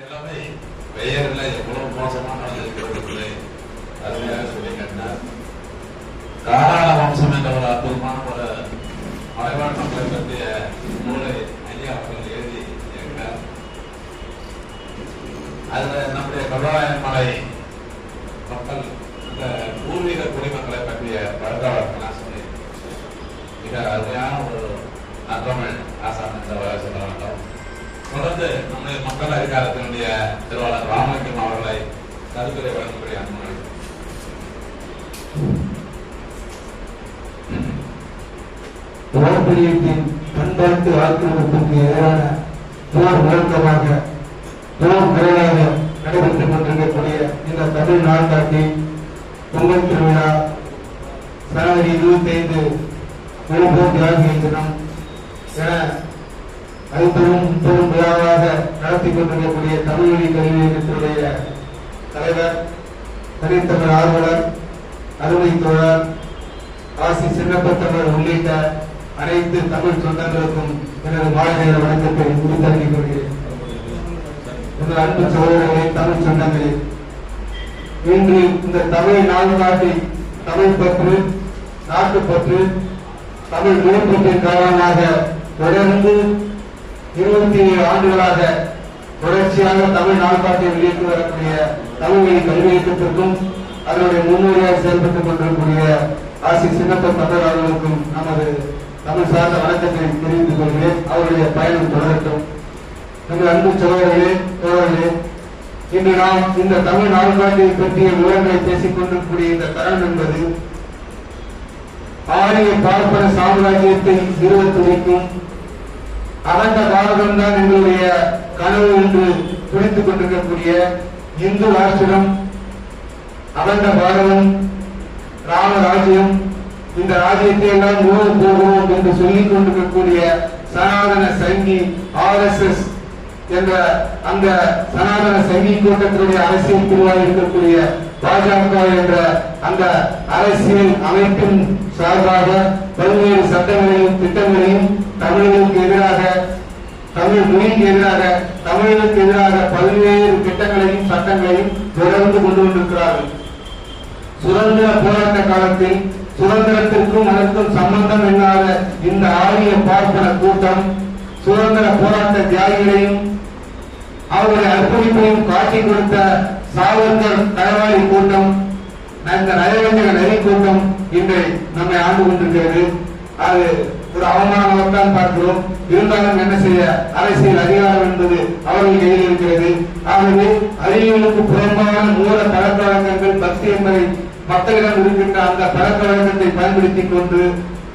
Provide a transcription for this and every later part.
எல்லாமே பெயர்ல எவ்வளவு மோசமான இருக்கிறது அருமையாக சொல்லி கேட்டார். தாராள வம்சம் என்ற ஒரு அற்புதமான ஒரு மலைவாழ் மக்களை பற்றிய நூலை ஐயா அவர்கள் எழுதி இருக்கிறார். அதுல நம்முடைய கபாயன் மலை மக்கள் அந்த பூர்வீக குடிமக்களை பற்றிய பழக்கவழக்கெல்லாம் சொல்லி மிக அருமையான ஒரு நற்றமிழ் ஆசான் என்ற சொல்ல வேண்டும். தொடர்ந்து நம்முடைய மக்கள் அதிகாரத்தினுடைய திருவாளர் ராமலிங்கம் அவர்களை கருத்துரை வழங்கக்கூடிய அன்பர்கள். பாரம்பரியத்தின் பண்பாட்டு ஆக்கிரமிப்புக்கு எதிரான போர் முழக்கமாக போர் முறையாக நடைபெற்றுக் கொண்டிருக்கக்கூடிய இந்த தமிழ் நாட்டாட்டில் பொங்கல் திருவிழா ஜனவரி 25 விழுப்புரம் தியாகிகள் தினம் என பெரும் விழாவாக நடத்தி கொண்டிருக்கக்கூடிய தமிழ்வழி கல்வி இயக்கத்தினுடைய தலைவர், தனித்தமிழ் ஆர்வலர், அருமை தோழர் ஆசி சின்னப்பத்தவர் உள்ளிட்ட அனைத்து தமிழ் சொந்தங்களுக்கும் எனது மாலை நேர வணக்கத்தை உறுதியளித்துக் கொள்கிறேன். எனது அன்பு சகோதரர்களே, தமிழ் சொந்தங்களே, இன்று இந்த தமிழ் நாட்டில் தமிழ் பற்று, நாட்டுப்பற்று, தமிழ் மொழிப்பற்றின் காரணமாக தொடர்ந்து 27 ஆண்டுகளாக தொடர்ச்சியாக தமிழ் நாட்காட்டை வெளியிட்டு வரக்கூடிய தமிழ்வழி கல்வி இயக்கத்திற்கும் அதனுடைய முன்னோடியாக செயல்பட்டுக் கொண்டிருக்கக்கூடிய ஆசி சின்னப்ப தமிழ் அவர்களுக்கும் நமது தமிழ் சார்ந்த வணக்கத்தை தெரிவித்துக் கொள்கிறேன். அவருடைய பயணம் தொடரட்டும். நமது அன்பு சகோதரர்களே, தோழர்களே, இன்று நாம் இந்த தமிழ் நாட்காட்டை பற்றிய விவரங்களை பேசிக் கொண்டிருக்கக்கூடிய இந்த தரம் என்பது ஆரிய பார்ப்பன சாம்ராஜ்யத்தை நிறுவத்துரைக்கும் அகண்ட பாரதம் தான் எங்களுடைய கனவு என்று துடித்துக் கொண்டிருக்கக்கூடிய இந்து ராஷ்டிரம், அகண்ட பாரதம், ராமராஜ்யம், இந்த ராஜ்யத்தை எல்லாம் உணவு போகிறோம் என்று சொல்லிக் கொண்டிருக்கக்கூடிய சனாதன சங்கி RSS என்ற அந்த சனாதன சங்கி கூட்டத்தினுடைய அரசியல் பிரிவாக இருக்கக்கூடிய பாஜக என்ற அந்த அரசியல் அமைப்பின் சார்பாக பல்வேறு சட்டங்களையும் திட்டங்களையும் தமிழர்களுக்கு எதிராக, தமிழ் மொழிக்கு எதிராக, தமிழர்களுக்கு எதிராக பல்வேறு திட்டங்களையும் சட்டங்களையும் தொடர்ந்து கொண்டு வந்திருக்கிறார்கள். சுதந்திர போராட்ட காலத்தில் சுதந்திரத்திற்கும் அதற்கும் சம்பந்தம் இல்லாத இந்த ஆரிய பார்ப்பன கூட்டம் சுதந்திர போராட்ட தியாகிகளையும் அவருடைய அர்ப்பணிப்பையும் காட்டி கொடுத்த சாவர்கர் தளவாளி கூட்டம், இந்த நயவஞ்சக நெறி கூட்டம் இன்று நம்மை ஆண்டு கொண்டிருக்கிறது. அது ஒரு அவமானமாகத்தான் பார்க்கிறோம். இருந்தாலும் என்ன செய்ய, அரசியல் அதிகாரம் என்பது அவர்கள் கையில் இருக்கிறது. ஆகவே அறிவியலுக்கு புறம்பான மூல பழக்க வழக்கங்கள் பக்தி என்பதை மக்களிடம் இருக்கின்ற அந்த பழக்க வழக்கத்தை பயன்படுத்திக் கொண்டு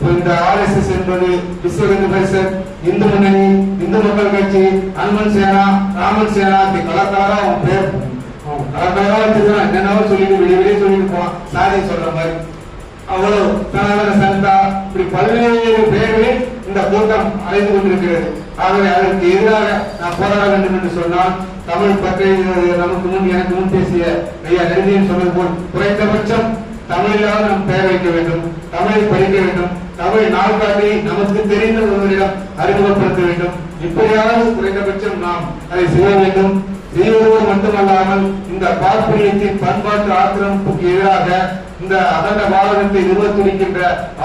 இந்த RSS என்பது விஸ்வ இந்து பரிஷத், இந்து முன்னணி, இந்து மக்கள் கட்சி, அனுமன் சேனா, ராமன் சேனா, கலக்கலரா அவன் பேர் கலக்கலரா வச்சிருக்கான். என்னென்னவோ சொல்லிட்டு வெளியே சொல்லிட்டு போவான், சாதி சொல்ற மாதிரி. அவ்வளவு சனாதன சந்தா, இப்படி பல்வேறு பெயர்களில் இந்த கூட்டம் அழைந்து கொண்டிருக்கிறது. ஆகவே அதற்கு எதிராக நாம் போராட வேண்டும் என்று சொன்னால் தமிழ் பற்றி நமக்கு முன் எனக்கு முன் பேசிய ஐயா நெருங்கியன் சொன்னது போல் குறைந்தபட்சம் தமிழிலாவது நாம் பெயர் வைக்க வேண்டும், தமிழை படிக்க வேண்டும், தமிழ் நாட்காட்டை நமக்கு தெரிந்த ஒருவரிடம் அறிமுகப்படுத்த வேண்டும். இப்படியாவது குறைந்தபட்சம் நாம் அதை செய்ய வேண்டும். செய்வதோடு மட்டுமல்லாமல் இந்த பார்ப்பனியத்தின் பண்பாட்டு ஆக்கிரமிப்புக்கு எதிராக இந்த அகண்ட பாரதத்தை நிறுவத்துடிக்கின்ற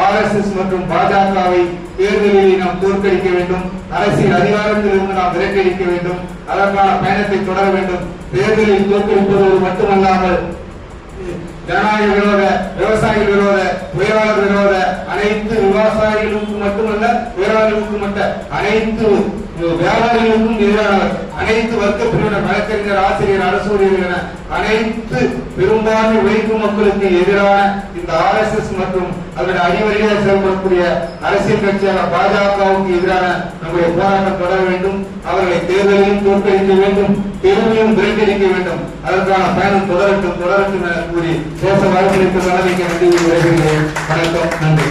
RSS மற்றும் பாஜகவை தேர்தலில் நாம் தோற்கடிக்க வேண்டும். அரசியல் அதிகாரத்தில் இருந்து நாம் விலக்களிக்க வேண்டும். அதற்கான பயணத்தை தொடர வேண்டும். தேர்தலில் தோற்கடிப்பதோடு மட்டுமல்லாமல் ஜனநாயக விரோத, விவசாயிகள் விரோத, தொழிலாளர் விரோத, அனைத்து விவசாயிகளுக்கு மட்டுமல்ல, தொழிலாளர்களுக்கு மட்டும் அனைத்து வியாபாரிகளுக்கும் எதிரானவர், அனைத்து வர்க்க பிரிவினர், வழக்கறிஞர், ஆசிரியர், அரசு ஊழியர்கள் என அனைத்து பெரும்பான்மை உழைக்கும் மக்களுக்கு எதிரான இந்த RSS மற்றும் அதனுடைய அடிவழியாக செயல்படக்கூடிய அரசியல் கட்சியான பாஜகவுக்கு எதிரான நம்முடைய போராட்டம் தொடர வேண்டும். அவர்களை தேர்தலையும் தோற்கடிக்க வேண்டும், தெருவையும் விரட்டடிக்க வேண்டும். அதற்கான பயணம் தொடரட்டும் என கூறி பேச வாய்ப்பளித்த தலைமைக்கு நன்றி. வணக்கம், நன்றி.